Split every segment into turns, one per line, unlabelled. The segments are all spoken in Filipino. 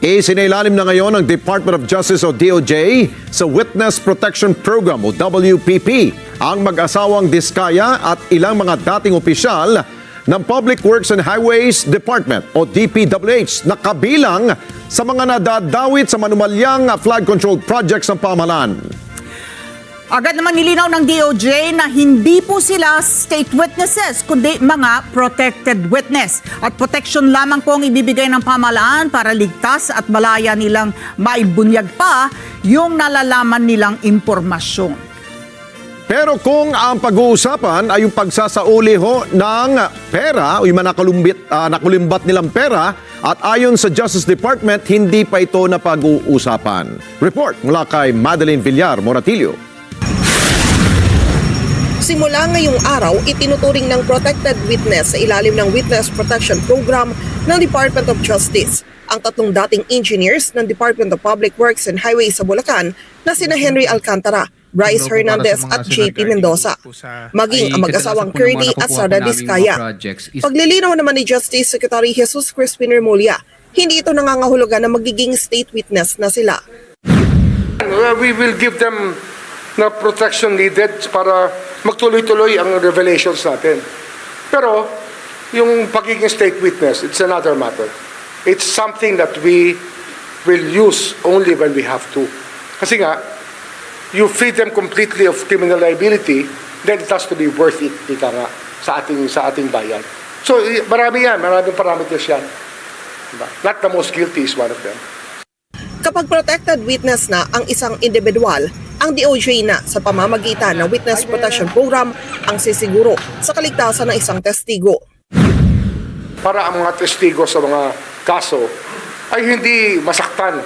Isinailalim na ngayon ng Department of Justice o DOJ sa Witness Protection Program o WPP ang mag-asawang Diskaya at ilang mga dating opisyal ng Public Works and Highways Department o DPWH na kabilang sa mga nadadawit sa manumalyang flood control projects ng pamahalaan.
Agad naman nilinaw ng DOJ na hindi po sila state witnesses, kundi mga protected witness. At protection lamang po ang ibibigay ng pamahalaan para ligtas at malaya nilang maibunyag pa yung nalalaman nilang impormasyon.
Pero kung ang pag-uusapan ay yung pagsasauli ho ng pera o yung mga nakulimbat nilang pera at ayon sa Justice Department, hindi pa ito na pag-uusapan. Report mula kay Madeline Villar Moratillo.
Simula ngayong araw, itinuturing ng protected witness sa ilalim ng Witness Protection Program ng Department of Justice ang tatlong dating engineers ng Department of Public Works and Highways sa Bulacan na sina Henry Alcantara, Bryce Hernandez at JP Mendoza, maging ang mag-asawang Curly at Sara Diskaya. Paglilinaw naman ni Justice Secretary Jesus Crispin Remulla, hindi ito nangangahulugan na magiging state witness na sila.
We will give them na protection needed para magtuloy-tuloy ang revelations natin. Pero yung pagiging state witness, it's another matter. It's something that we will use only when we have to. Kasi nga, you free them completely of criminal liability, then it has to be worth it, ika nga, sa ating bayan. So, marami yan, maraming parameters yan. Diba? Not the most guilty is one of them.
Kapag protected witness na ang isang individual, ang DOJ na sa pamamagitan ng Witness Protection Program ang sisiguro sa kaligtasan ng isang testigo.
Para ang mga testigo sa mga kaso ay hindi masaktan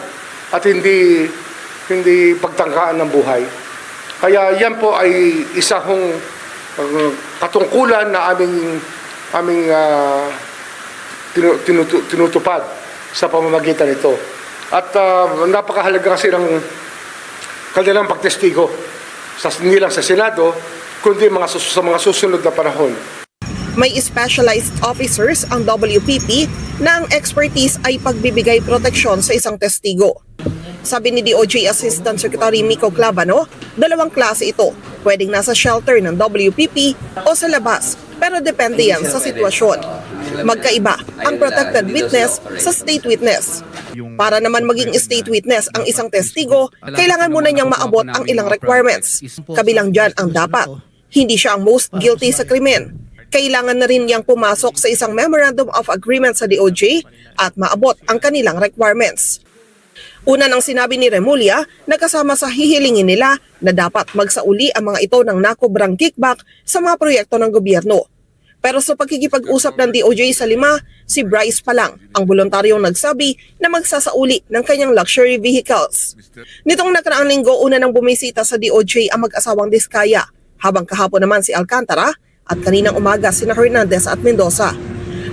at hindi pagtangkaan ng buhay. Kaya yan po ay isa hong katungkulan na aming tinutupad sa pamamagitan nito. At napakahalaga kasi ng kanilang pagtestigo, hindi lang sa Senado, kundi sa mga susunod na panahon.
May specialized officers ang WPP na ang expertise ay pagbibigay proteksyon sa isang testigo. Sabi ni DOJ Assistant Secretary Mico Clavano, dalawang klase ito. Pwedeng nasa shelter ng WPP o sa labas, pero depende yan sa sitwasyon. Magkaiba ang protected witness sa state witness. Para naman maging state witness ang isang testigo, kailangan muna niyang maabot ang ilang requirements. Kabilang dyan ang dapat. Hindi siya ang most guilty sa krimen. Kailangan na rin niyang pumasok sa isang Memorandum of Agreement sa DOJ at maabot ang kanilang requirements. Una nang sinabi ni Remulla na kasama sa hihilingin nila na dapat magsauli ang mga ito ng nakobrang kickback sa mga proyekto ng gobyerno. Pero sa pagkikipag-usap ng DOJ sa lima, si Bryce pa lang ang voluntaryong nagsabi na magsasauli ng kanyang luxury vehicles. Nitong nakaraang linggo, una nang bumisita sa DOJ ang mag-asawang Diskaya, habang kahapon naman si Alcantara at kaninang umaga sina Hernandez at Mendoza.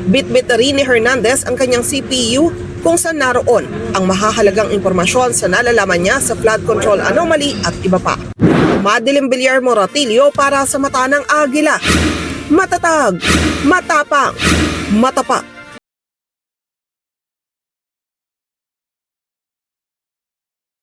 Bit-bit na rin ni Hernandez ang kanyang CPU kung saan naroon ang mahahalagang impormasyon sa nalalaman niya sa flood control anomaly at iba pa. Madeline Villar Moratillo para sa Mata ng Agila. Matatag, matapang, matapat.